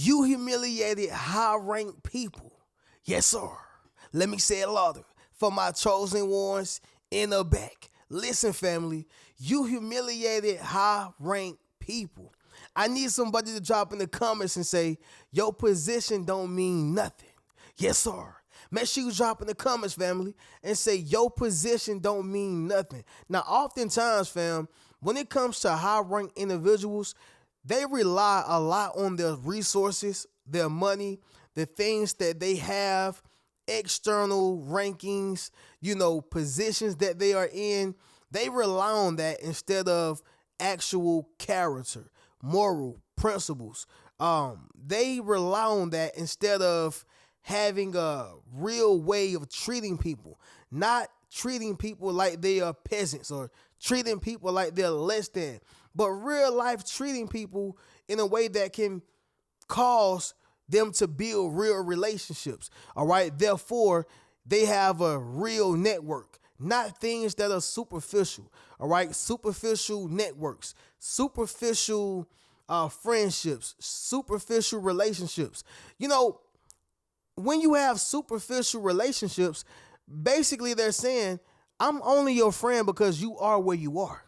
You humiliated high-ranked people. Yes, sir. Let me say it louder for my chosen ones in the back. Listen, family, you humiliated high-ranked people. I need somebody to drop in the comments and say, your position don't mean nothing. Yes, sir. Make sure you drop in the comments, family, and say your position don't mean nothing. Now, oftentimes, fam, when it comes to high-ranked individuals, they rely a lot on their resources, their money, the things that they have, external rankings, positions that they are in. They rely on that instead of actual character, moral principles. They rely on that instead of having a real way of treating people, not treating people like they are peasants or treating people like they're less than, but real life treating people in a way that can cause them to build real relationships. All right. Therefore, they have a real network, not things that are superficial. All right. Superficial networks, superficial friendships, superficial relationships. When you have superficial relationships, basically they're saying, I'm only your friend because you are where you are.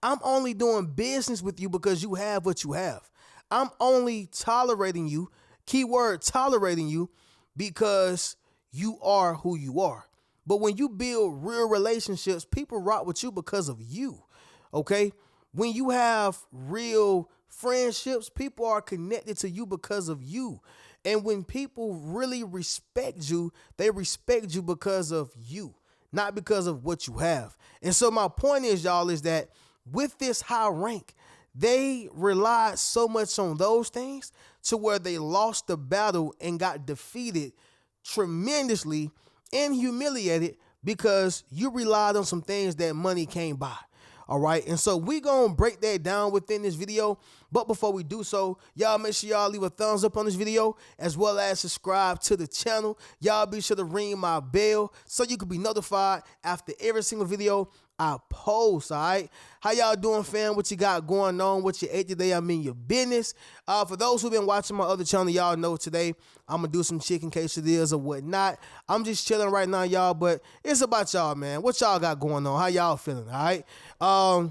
I'm only doing business with you because you have what you have. I'm only tolerating you, keyword tolerating you, because you are who you are. But when you build real relationships, people rock with you because of you, okay? When you have real friendships, people are connected to you because of you. And when people really respect you, they respect you because of you, not because of what you have. And so my point is, y'all, is that with this high rank, they relied so much on those things to where they lost the battle and got defeated tremendously and humiliated because you relied on some things that money can't buy. All right. And so we going to break that down within this video. But before we do so, y'all make sure y'all leave a thumbs up on this video as well as subscribe to the channel. Y'all be sure to ring my bell so you can be notified after every single video I post. All right. How y'all doing, fam? What you got going on? What you ate today? I'm in your business. For those who've been watching my other channel, y'all know today I'm going to do some chicken quesadillas or whatnot. I'm just chilling right now, y'all, but it's about y'all, man. What y'all got going on? How y'all feeling? All right.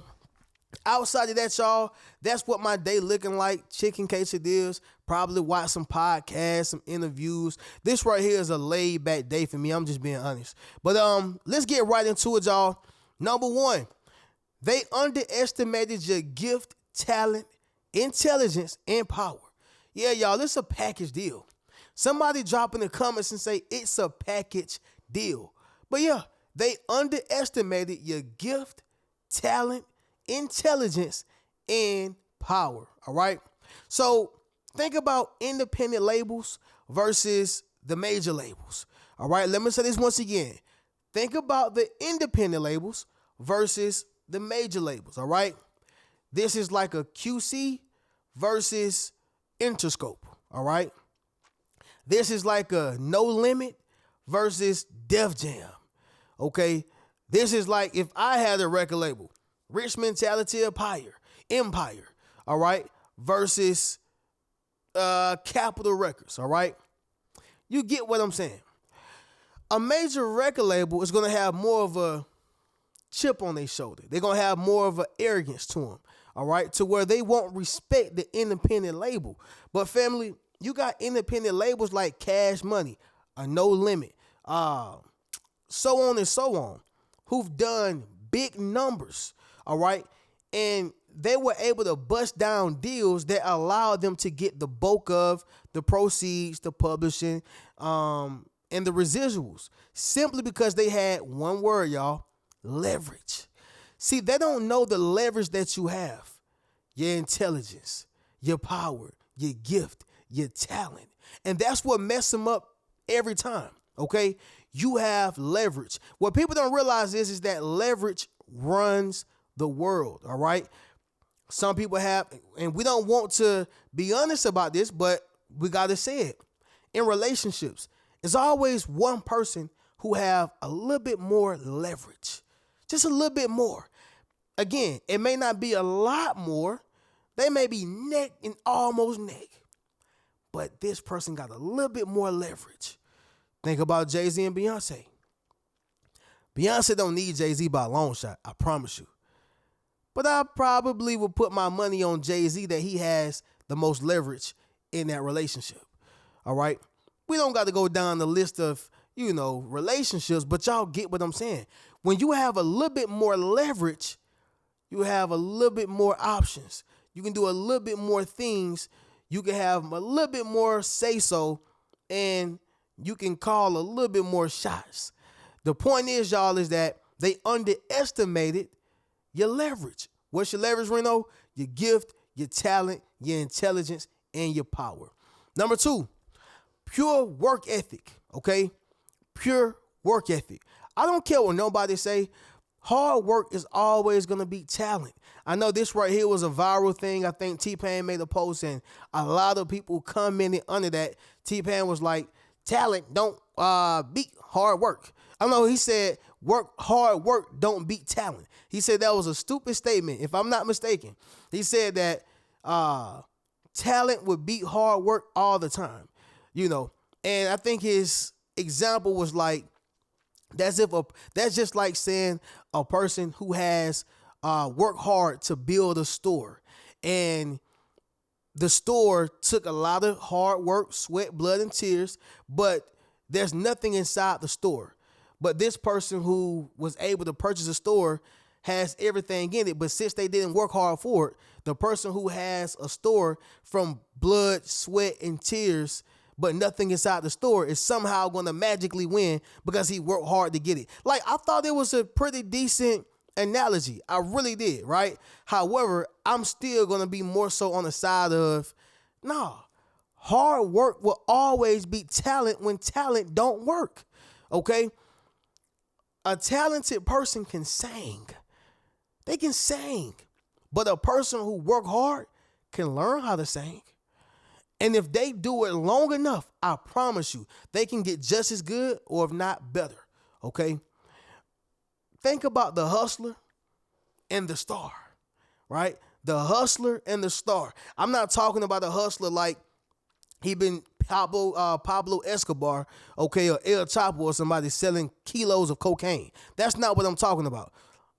Outside of that, y'all, that's what my day looking like. Chicken quesadillas, probably watch some podcasts, some interviews. This right here is a laid back day for me. I'm just being honest. But let's get right into it, y'all. Number one, they underestimated your gift, talent, intelligence, and power. Yeah, y'all, it's a package deal. Somebody drop in the comments and say it's a package deal. But yeah, they underestimated your gift, talent, intelligence, and power. All right. So think about independent labels versus the major labels. All right. Let me say this once again. Think about the independent labels versus the major labels. All right. This is like a QC versus Interscope. All right. This is like a No Limit versus Def Jam. Okay. This is like if I had a record label, Rich Mentality Empire, all right, versus Capitol Records, all right? You get what I'm saying. A major record label is going to have more of a chip on their shoulder. They're going to have more of an arrogance to them, all right, to where they won't respect the independent label. But family, you got independent labels like Cash Money, a No Limit, so on and so on, who've done big numbers, all right? And they were able to bust down deals that allowed them to get the bulk of the proceeds, the publishing, and the residuals, simply because they had one word, y'all, leverage. See, they don't know the leverage that you have, your intelligence, your power, your gift, your talent. And that's what messes them up every time, okay? You have leverage. What people don't realize is that leverage runs the world, all right? Some people have, and we don't want to be honest about this, but we got to say it. In relationships, there's always one person who have a little bit more leverage, just a little bit more. Again, it may not be a lot more. They may be neck and almost neck. but this person got a little bit more leverage. Think about Jay-Z and Beyonce. Beyonce don't need Jay-Z by a long shot, I promise you. But I probably would put my money on Jay-Z that he has the most leverage in that relationship. All right? We don't got to go down the list of, relationships, but y'all get what I'm saying. When you have a little bit more leverage, you have a little bit more options. You can do a little bit more things. You can have a little bit more say-so, and you can call a little bit more shots. The point is, y'all, is that they underestimated your leverage. What's your leverage, Reno? Your gift, your talent, your intelligence, and your power. Number 2, pure work ethic, okay? Pure work ethic. I don't care what nobody say. Hard work is always going to beat talent. I know this right here was a viral thing. I think T-Pain made a post, and a lot of people commented under that. T-Pain was like, talent don't beat hard work. I know he said hard work don't beat talent. He said that was a stupid statement, if I'm not mistaken. He said that talent would beat hard work all the time, And I think his example was like, that's just like saying a person who has worked hard to build a store, and the store took a lot of hard work, sweat, blood, and tears, but there's nothing inside the store. But this person who was able to purchase a store has everything in it. But since they didn't work hard for it, the person who has a store from blood, sweat, and tears, but nothing inside the store, is somehow going to magically win because he worked hard to get it. Like, I thought it was a pretty decent analogy. I really did, right? However, I'm still going to be more so on the side of, hard work will always beat talent when talent don't work, okay? A talented person can sing. They can sing. But a person who work hard can learn how to sing. And if they do it long enough, I promise you, they can get just as good, or if not better, okay? Think about the hustler and the star, right? The hustler and the star. I'm not talking about a hustler like he been Pablo Escobar, okay, or El Chapo, or somebody selling kilos of cocaine. That's not what I'm talking about.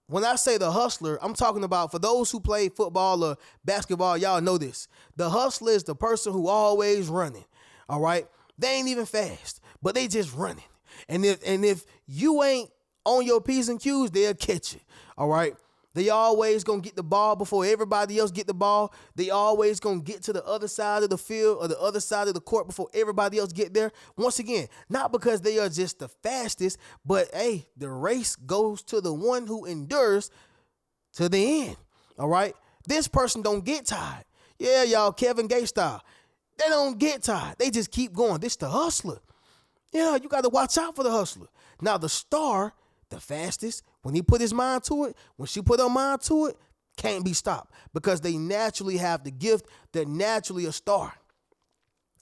When I say the hustler, I'm talking about, for those who play football or basketball, y'all know this. The hustler is the person who always running, all right? They ain't even fast, but they just running. And if you ain't on your P's and Q's, they'll catch you, all right? They always going to get the ball before everybody else get the ball. They always going to get to the other side of the field or the other side of the court before everybody else get there. Once again, not because they are just the fastest, but, hey, the race goes to the one who endures to the end, all right? This person don't get tired. Yeah, y'all, Kevin Gates style. They don't get tired. They just keep going. This the hustler. Yeah, you got to watch out for the hustler. Now, the star, the fastest, when he put his mind to it, when she put her mind to it, can't be stopped because they naturally have the gift. They're naturally a star.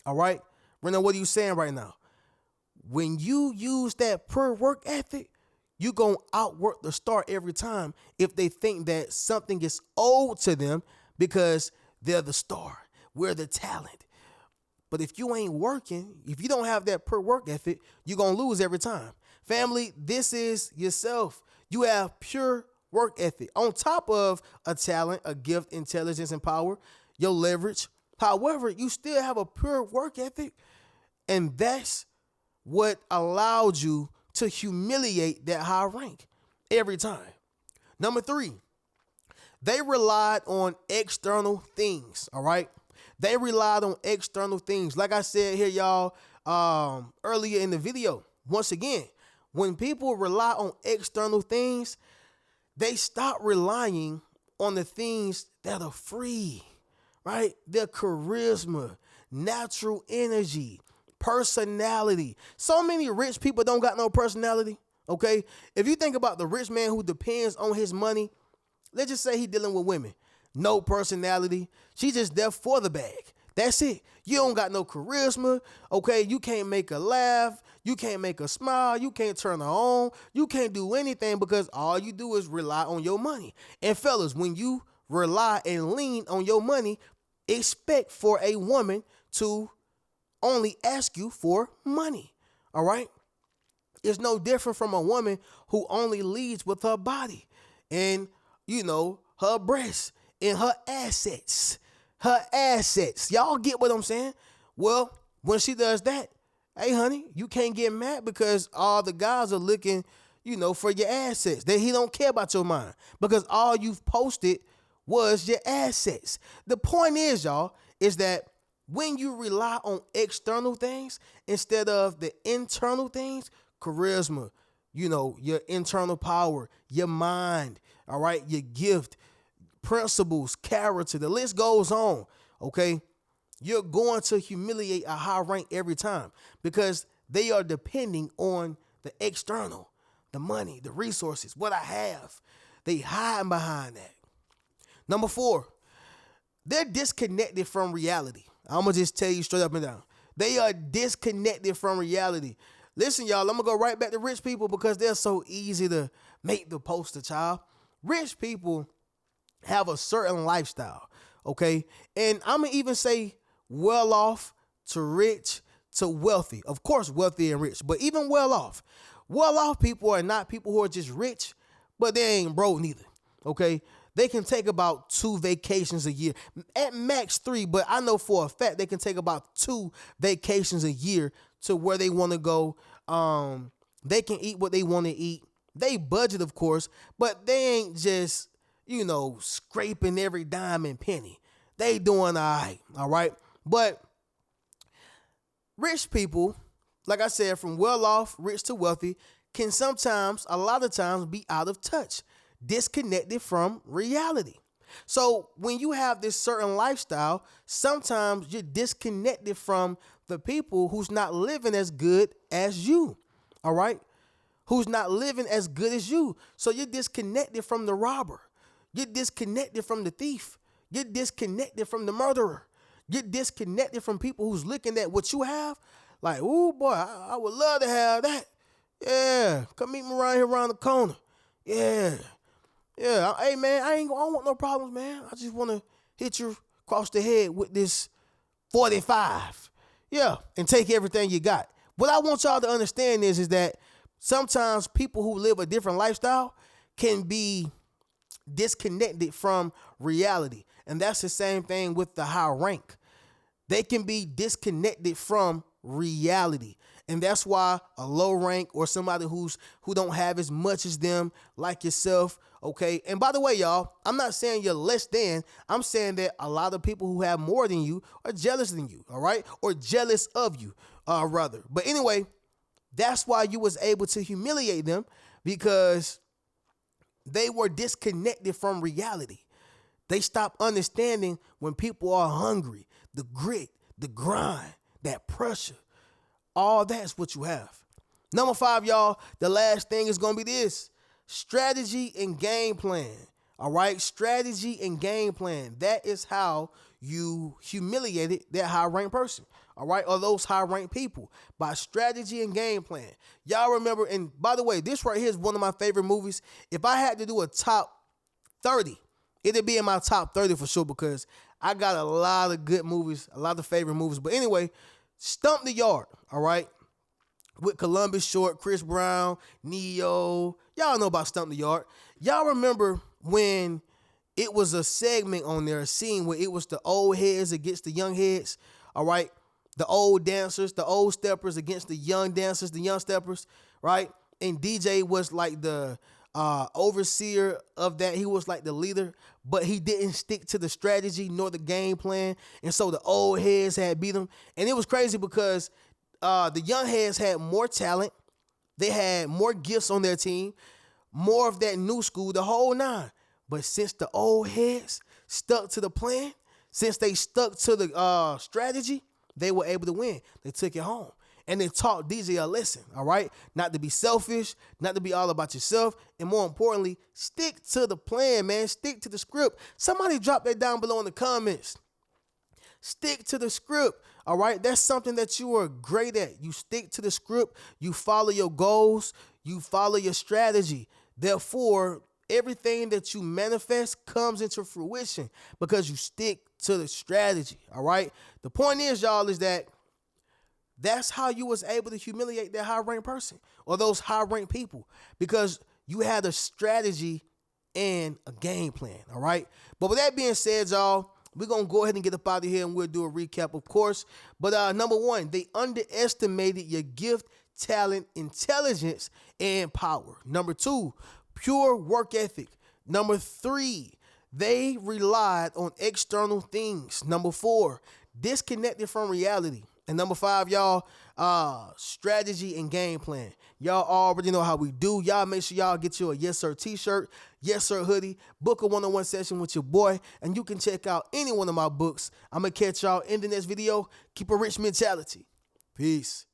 All right? Rena, what are you saying right now? When you use that pure work ethic, you're going to outwork the star every time if they think that something is owed to them because they're the star. We're the talent. But if you ain't working, if you don't have that pure work ethic, you're going to lose every time. Family, this is yourself. You have pure work ethic. On top of a talent, a gift, intelligence, and power, your leverage. However, you still have a pure work ethic, and that's what allowed you to humiliate that high rank every time. Number 3, they relied on external things, all right? They relied on external things. Like I said here, y'all, earlier in the video, once again, when people rely on external things, they stop relying on the things that are free, right? Their charisma, natural energy, personality. So many rich people don't got no personality, okay? If you think about the rich man who depends on his money, let's just say he dealing with women. No personality. She just there for the bag. That's it. You don't got no charisma, okay? You can't make her laugh. You can't make her smile. You can't turn her on. You can't do anything because all you do is rely on your money. And fellas, when you rely and lean on your money, expect for a woman to only ask you for money. All right? It's no different from a woman who only leads with her body and, her breasts and her assets. Her assets. Y'all get what I'm saying? Well, when she does that, hey, honey, you can't get mad because all the guys are looking, for your assets. That he don't care about your mind because all you've posted was your assets. The point is, y'all, is that when you rely on external things instead of the internal things, charisma, your internal power, your mind, all right, your gift, principles, character, the list goes on, okay? You're going to humiliate a high rank every time because they are depending on the external, the money, the resources, what I have. They hide behind that. Number 4, they're disconnected from reality. I'm going to just tell you straight up and down. They are disconnected from reality. Listen, y'all, I'm going to go right back to rich people because they're so easy to make the poster child. Rich people have a certain lifestyle, okay? And I'm going to even say well off to rich to wealthy. Of course, wealthy and rich, but even well off. Well off people are not people who are just rich, but they ain't broke neither, okay? They can take about 2 vacations a year, at max 3, but I know for a fact they can take about 2 vacations a year to where they want to go. They can eat what they want to eat. They budget, of course, but they ain't just, scraping every dime and penny. They doing all right? But rich people, like I said, from well off, rich to wealthy, can sometimes, a lot of times, be out of touch, disconnected from reality. So when you have this certain lifestyle, sometimes you're disconnected from the people who's not living as good as you, all right? Who's not living as good as you. So you're disconnected from the robber. You're disconnected from the thief. You're disconnected from the murderer. You're disconnected from people who's looking at what you have like, oh boy, I would love to have that. Yeah, come meet me right here around the corner. Yeah. Hey man, I don't want no problems, man. I just want to hit you across the head with this 45. Yeah, and take everything you got. What I want y'all to understand is that sometimes people who live a different lifestyle can be disconnected from reality. And that's the same thing with the high rank. They can be disconnected from reality. And that's why a low rank or somebody who don't have as much as them, like yourself, okay? And by the way, y'all, I'm not saying you're less than. I'm saying that a lot of people who have more than you are jealous than you, all right? Or jealous of you, rather. But anyway, that's why you was able to humiliate them, because they were disconnected from reality. They stopped understanding when people are hungry, the grit, the grind, that pressure. All that's what you have. Number 5, y'all, the last thing is going to be this: strategy and game plan. All right? Strategy and game plan. That is how you humiliated that high-ranked person. All right? Or those high-ranked people. By strategy and game plan. Y'all remember, and by the way, this right here is one of my favorite movies. If I had to do a top 30, it'd be in my top 30 for sure, because I got a lot of good movies, a lot of favorite movies. But anyway, Stump the Yard, all right? With Columbus Short, Chris Brown, Neo. Y'all know about Stump the Yard. Y'all remember when it was a segment on there, a scene where it was the old heads against the young heads, all right? The old dancers, the old steppers against the young dancers, the young steppers, right? And DJ was like the overseer of that. He was like the leader, but he didn't stick to the strategy nor the game plan. And so the old heads had beat him. And it was crazy because the young heads had more talent. They had more gifts on their team, more of that new school, the whole 9. But since the old heads stuck to the plan, since they stuck to the strategy, they were able to win. They took it home. And they taught DJ a lesson, all right? Not to be selfish, not to be all about yourself, and more importantly, stick to the plan, man. Stick to the script. Somebody drop that down below in the comments. Stick to the script, all right? That's something that you are great at. You stick to the script. You follow your goals. You follow your strategy. Therefore, everything that you manifest comes into fruition because you stick to the strategy, all right? The point is, y'all, is that That's how you was able to humiliate that high ranked person or those high ranked people, because you had a strategy and a game plan. All right. But with that being said, y'all, we're gonna go ahead and get up out of here and we'll do a recap, of course. But number one, they underestimated your gift, talent, intelligence, and power. Number two, pure work ethic. Number three, they relied on external things. Number four, disconnected from reality. And number five, y'all, strategy and game plan. Y'all already know how we do. Y'all make sure y'all get you a Yes Sir t-shirt, Yes Sir hoodie, book a one-on-one session with your boy, and you can check out any one of my books. I'm going to catch y'all in the next video. Keep a rich mentality. Peace.